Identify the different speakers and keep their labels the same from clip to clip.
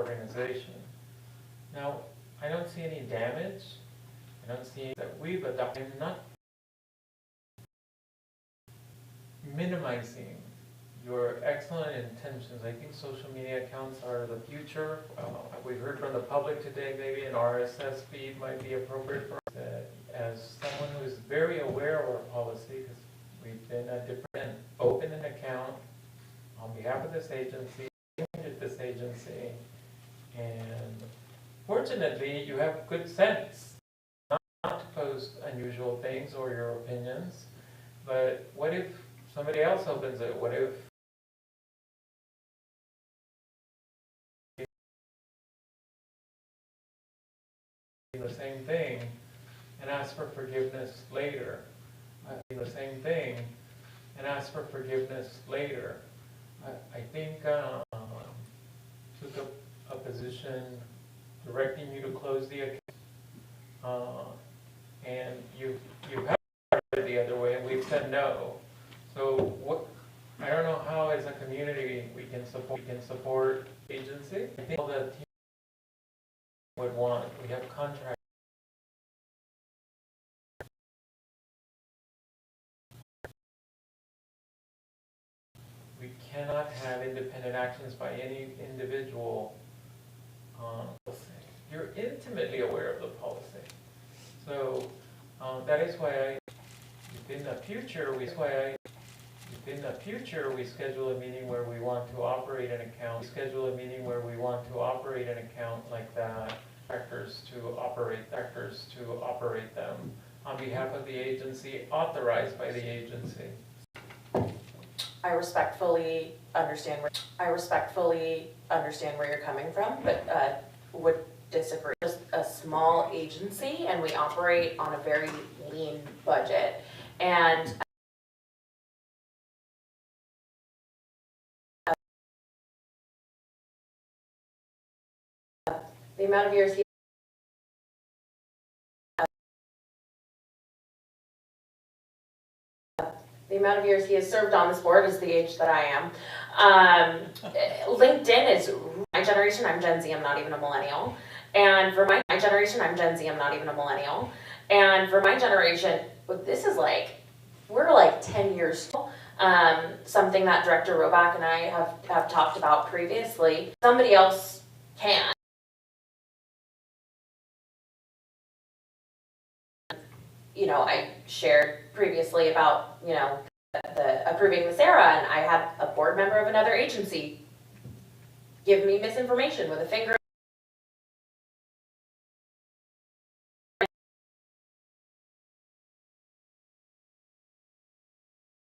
Speaker 1: organization. Now, I don't see any damage. I don't see that we've adopted. I'm not minimizing your excellent intentions. I think social media accounts are the future. We've heard from the public today, maybe an RSS feed might be appropriate for us. As someone who is very aware of our policy, because we've been at different, open an account on behalf of this agency, and fortunately, you have good sense not to post unusual things or your opinions. But what if somebody else opens it? What if the same thing and ask for forgiveness later? The same thing and ask for forgiveness later. I think took a position directing you to close the account, and you have it the other way, and we've said no. So what? I don't know how, as a community, we can support agency. I think all the team would want. We have contracts. We cannot have independent actions by any individual. You're intimately aware of the policy. So that is why in the future, we schedule a meeting where we want to operate an account. We schedule a meeting where we want to operate an account like that. Directors to operate them on behalf of the agency, authorized by the agency.
Speaker 2: I respectfully understand where you're coming from, but would disagree. Just a small agency, and we operate on a very lean budget. And the amount of years he has served on this board is the age that I am. LinkedIn is my generation. I'm Gen Z. I'm not even a millennial. And for my generation, I'm Gen Z. I'm not even a millennial. And for my generation, this is like, we're like 10 years old. Something that Director Roback and I have talked about previously. Somebody else can. You know, I shared previously about, you know, the approving the SARA, and I had a board member of another agency give me misinformation with a finger.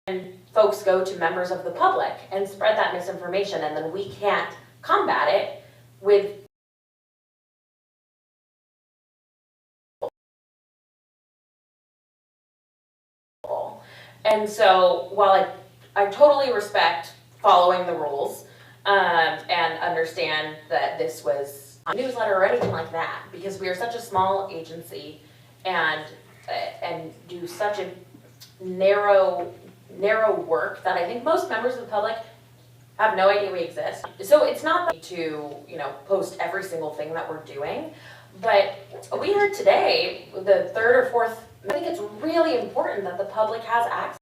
Speaker 2: And folks go to members of the public and spread that misinformation, and then we can't combat it with And so while I totally respect following the rules and understand that this was a newsletter or anything like that, because we are such a small agency and do such a narrow work that I think most members of the public have no idea we exist. So it's not to, you know, post every single thing that we're doing, but we heard today, the third or fourth, I think it's really important that the public has access.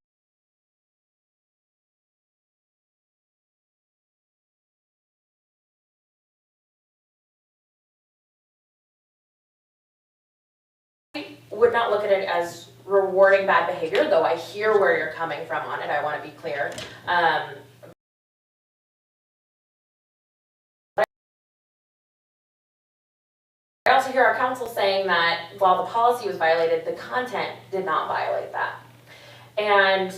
Speaker 2: I would not look at it as rewarding bad behavior, though I hear where you're coming from on it. I want to be clear. I also hear our counsel saying that while the policy was violated, the content did not violate that. And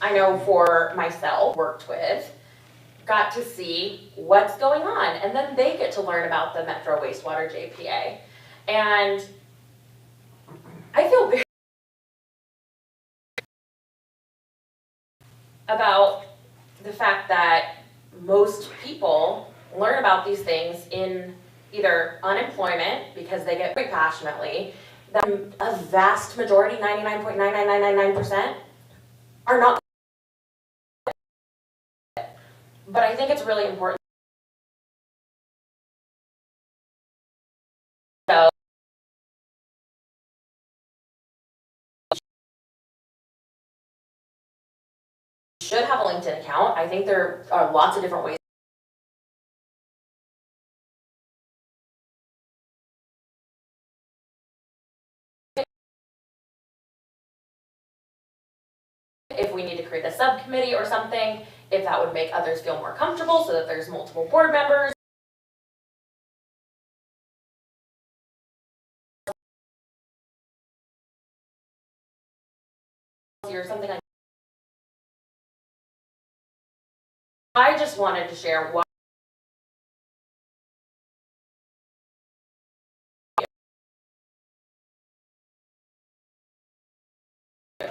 Speaker 2: I know for myself, worked with, got to see what's going on, and then they get to learn about the Metro Wastewater JPA. And I feel very about the fact that most people learn about these things in either unemployment, because they get very passionately, that a vast majority, 99.99999%, are not. But I think it's really important should have a LinkedIn account. I think there are lots of different ways if we need to create a subcommittee or something, if that would make others feel more comfortable so that there's multiple board members. Or something like I just wanted to share why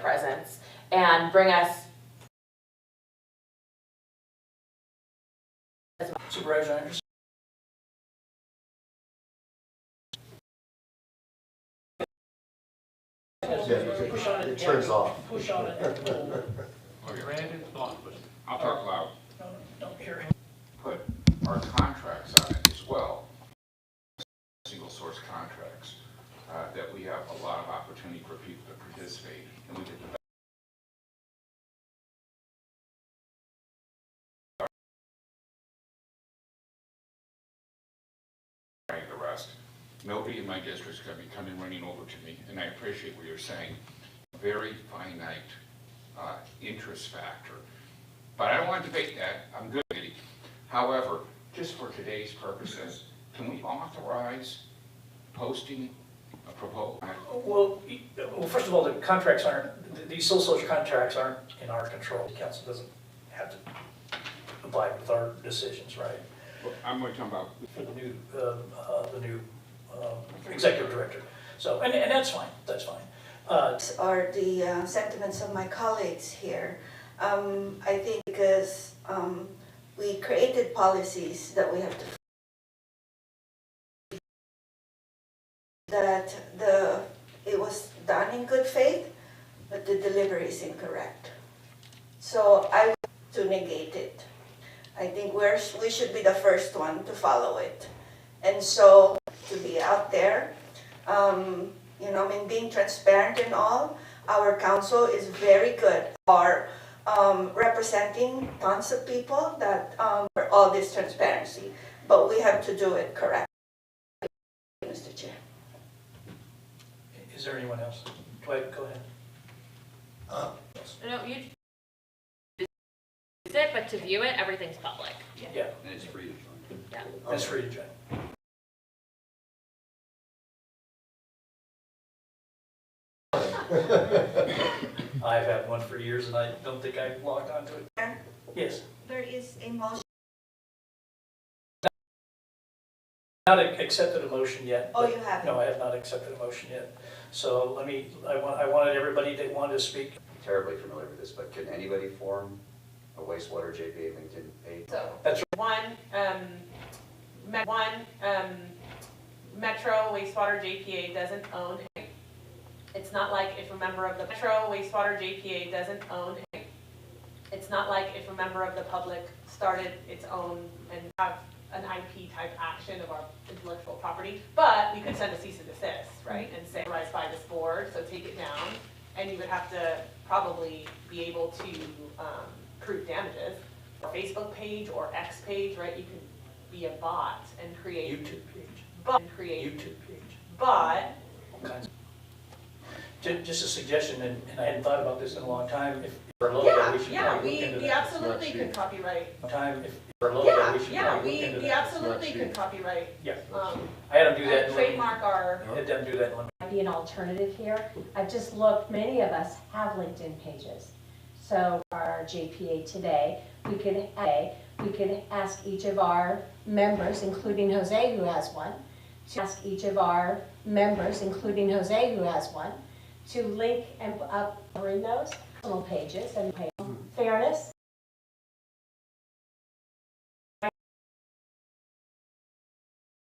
Speaker 2: presence and bring us
Speaker 3: Supervisor Anderson.
Speaker 4: It turns off.
Speaker 3: Push on it.
Speaker 1: Brandon's blocked.
Speaker 5: I'll talk loud.
Speaker 3: No, don't hear him.
Speaker 5: Put our contracts on it as well. Single source contracts, that we have a lot of opportunity for people to participate, and we get the the rest. Nobody in my district is going to be coming running over to me, and I appreciate what you're saying. Very finite interest factor. But I don't want to debate that. I'm good. However, just for today's purposes, can we authorize posting a proposal?
Speaker 3: Well, first of all, the contracts aren't, these sole source contracts aren't in our control. The council doesn't have to abide with our decisions, right?
Speaker 5: I'm going to talk about
Speaker 3: For the new executive director. So, and that's fine, that's fine.
Speaker 6: Are the sentiments of my colleagues here. I think because we created policies that we have to that it was done in good faith, but the delivery is incorrect. So I want to negate it. I think we should be the first one to follow it. And so to be out there, you know, I mean, being transparent and all, our council is very good for representing tons of people that for all this transparency, but we have to do it correctly, Mr. Chair.
Speaker 3: Is there anyone else? Go ahead.
Speaker 2: no, you use it, but to view it, everything's public.
Speaker 3: Yeah,
Speaker 4: And it's free to join.
Speaker 2: Yeah.
Speaker 3: that's free to join. I've had one for years and I don't think I've logged onto it. Yes.
Speaker 6: There is a motion.
Speaker 3: Not accepted a motion yet.
Speaker 6: Oh,
Speaker 3: but-
Speaker 6: you haven't?
Speaker 3: No, I have not accepted a motion yet. So I wanted everybody that wanted to speak.
Speaker 4: Terribly familiar with this, but can anybody form a wastewater JPA LinkedIn page?
Speaker 2: So
Speaker 3: That's
Speaker 7: Metro Wastewater JPA doesn't own it. It's not like if a member of the Metro Wastewater JPA doesn't own it. It's not like if a member of the public started its own and have an IP type action of our intellectual property, but we could send a cease and desist, right? And say, authorized by this board, so take it down. And you would have to probably be able to prove damages. Or Facebook page or X page, right? You can be a bot and create.
Speaker 3: YouTube page. YouTube page.
Speaker 7: But
Speaker 3: All kinds of. Just a suggestion, and I hadn't thought about this in a long time. If for a little bit, we should probably look into
Speaker 7: we
Speaker 3: that.
Speaker 7: absolutely could copyright.
Speaker 3: Time, if for a little bit, we should probably look into
Speaker 7: We
Speaker 3: that.
Speaker 7: absolutely could copyright.
Speaker 3: Yeah, I had them do that.
Speaker 7: Trademark our.
Speaker 3: I had them do that one.
Speaker 8: Be an alternative here. I've just looked, many of us have LinkedIn pages. So our JPA today, we could ask each of our members, including Jose who has one, to ask each of our members, including Jose who has one, to link and up in those personal pages and fairness.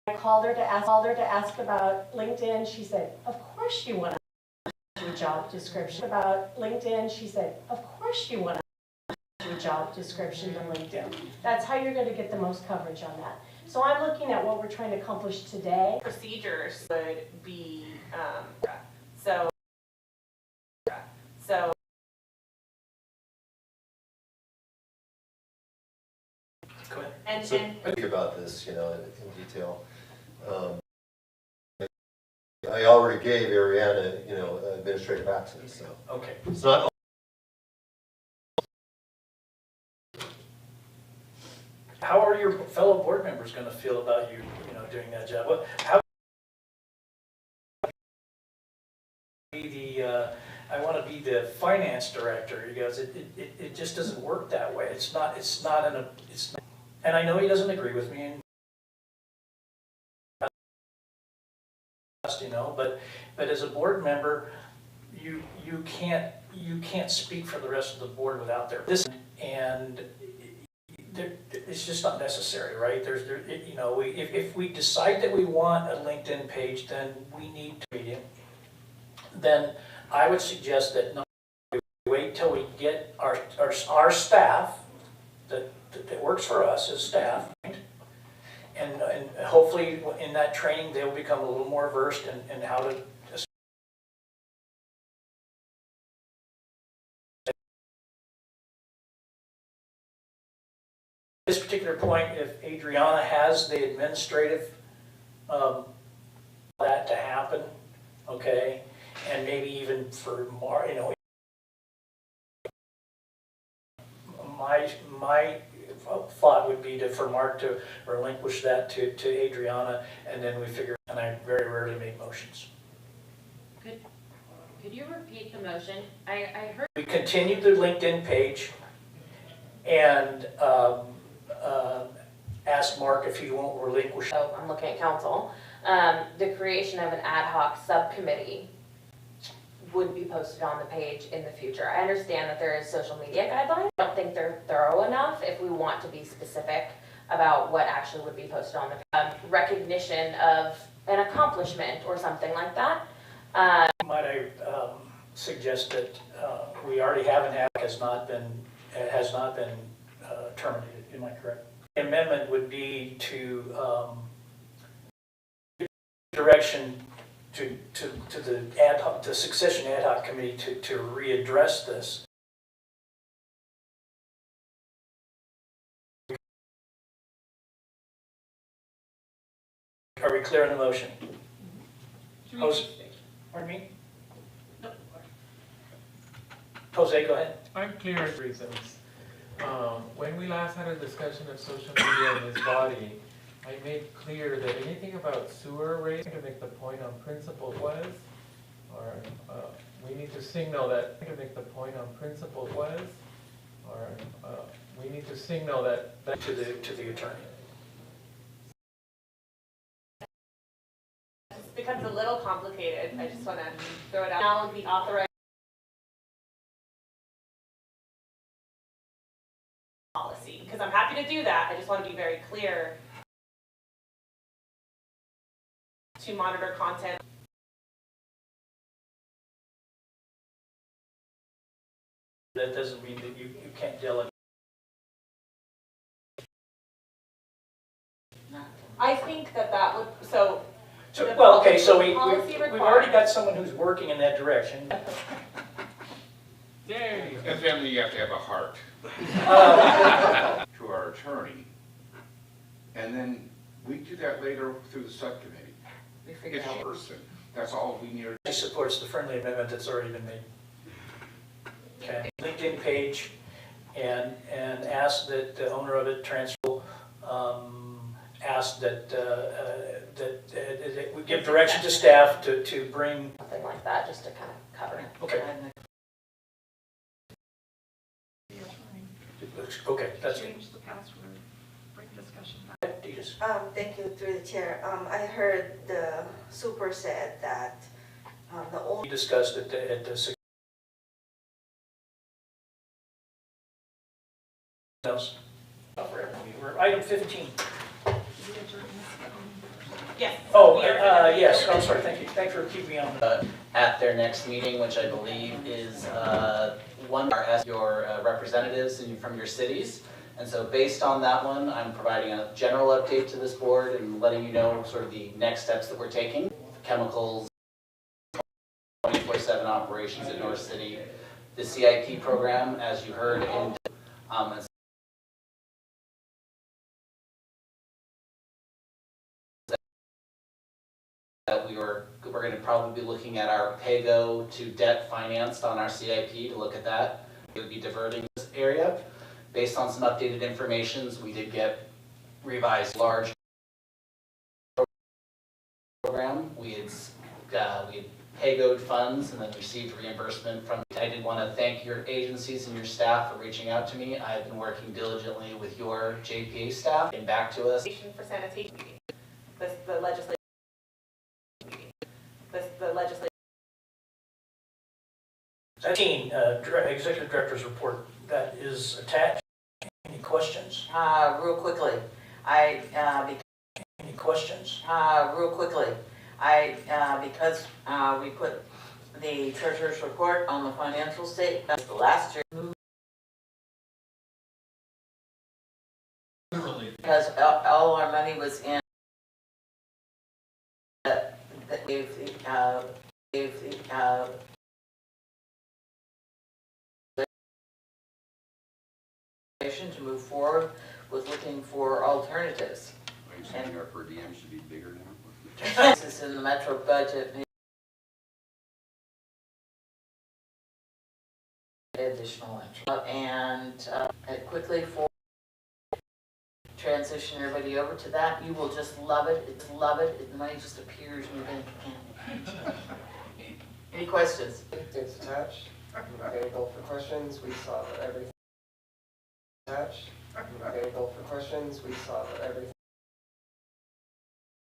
Speaker 8: I called her to ask about LinkedIn. She said, of course you want to do a job description. About LinkedIn, she said, of course you want to do a job description on LinkedIn. That's how you're going to get the most coverage on that. So I'm looking at what we're trying to accomplish today.
Speaker 7: Procedures would be, so.
Speaker 3: Go ahead.
Speaker 7: And,
Speaker 9: So
Speaker 7: and
Speaker 9: think about this, in detail. I already gave Ariana, administrative access, so
Speaker 3: Okay.
Speaker 9: it's not.
Speaker 3: How are your fellow board members gonna feel about you, doing that job? How I wanna be the finance director. He goes, it just doesn't work that way. It's not, and I know he doesn't agree with me, and but as a board member, you can't speak for the rest of the board without their and it's just not necessary, right? If we decide that we want a LinkedIn page, then we need to meet him. Then I would suggest that we wait till we get our staff that works for us as staff, right? And hopefully in that training, they'll become a little more versed in how to. At this particular point, if Adriana has the administrative, that to happen, okay? And maybe even for my thought would be for Mark to relinquish that to Adriana, and then we figure, and I very rarely make motions.
Speaker 2: Could you repeat the motion? I heard.
Speaker 3: We continue the LinkedIn page and ask Mark if he won't relinquish.
Speaker 2: So I'm looking at council. The creation of an ad hoc subcommittee would be posted on the page in the future. I understand that there is social media guidelines. I don't think they're thorough enough if we want to be specific about what actually would be posted on the recognition of an accomplishment or something like that.
Speaker 3: Might I suggest that we already have an ad has not been terminated, am I correct? The amendment would be to direction to the ad hoc, the succession ad hoc committee to readdress this. Are we clear on the motion? Pardon me? Jose, go ahead.
Speaker 1: I'm clear on reasons. When we last had a discussion of social media in this body, I made clear that anything about sewer rates, to make the point on principle was, or we need to signal that, to make the point on principle was, or we need to signal that
Speaker 3: To the attorney.
Speaker 7: it becomes a little complicated. I just want to throw it out. Now the authorized policy, because I'm happy to do that. I just want to be very clear to monitor content.
Speaker 3: That doesn't mean that you can't delegate.
Speaker 7: I think that would, so
Speaker 3: Well, okay, so we've
Speaker 7: policy
Speaker 3: already
Speaker 7: requires-
Speaker 3: got someone who's working in that direction.
Speaker 1: yay!
Speaker 5: And then you have to have a heart to our attorney. And then we do that later through the subcommittee.
Speaker 2: We figured
Speaker 5: It's
Speaker 2: out.
Speaker 5: person, that's all we need.
Speaker 3: He supports the friendly amendment that's already been made. Okay, LinkedIn page, and ask that the owner of it transfer, ask that we give direction to staff to bring.
Speaker 2: Something like that, just to kind of cover it.
Speaker 3: Okay. Okay, that's good.
Speaker 10: Change the password, bring discussion back.
Speaker 3: Deedus.
Speaker 6: Thank you, through the chair. I heard the super said that the only
Speaker 3: We discussed at the else. We're item 15.
Speaker 7: yes.
Speaker 3: Oh,
Speaker 7: we are-
Speaker 3: yes, I'm sorry, thank you. Thanks for keeping me on.
Speaker 11: At their next meeting, which I believe is one as your representatives from your cities, And so based on that one, I'm providing a general update to this board and letting you know sort of the next steps that we're taking. Chemicals, 24/7 operations at North City, the CIP program, as you heard, and that we're going to probably be looking at our pay-go to debt financed on our CIP to look at that. We would be diverting this area. Based on some updated information, we did get revised large program. We had pay-goed funds and then received reimbursement from. I did want to thank your agencies and your staff for reaching out to me. I've been working diligently with your JPA staff and back to us.
Speaker 7: For sanitation meeting, the legislative meeting, the legislative.
Speaker 3: 17, Executive Director's report that is attached. Any questions?
Speaker 12: Real quickly,
Speaker 3: Any questions?
Speaker 12: real quickly, because we put the treasurer's report on the financial statement last year. Because all our money was in to move forward with looking for alternatives.
Speaker 4: And our per diem should be bigger now.
Speaker 12: This is in the metro budget. Additional entry. And quickly for transition everybody over to that, you will just love it. It's love it. The money just appears in your bank account. Any questions?
Speaker 13: It's attached. Available for questions. We saw that everything attached. Available for questions. We saw that everything.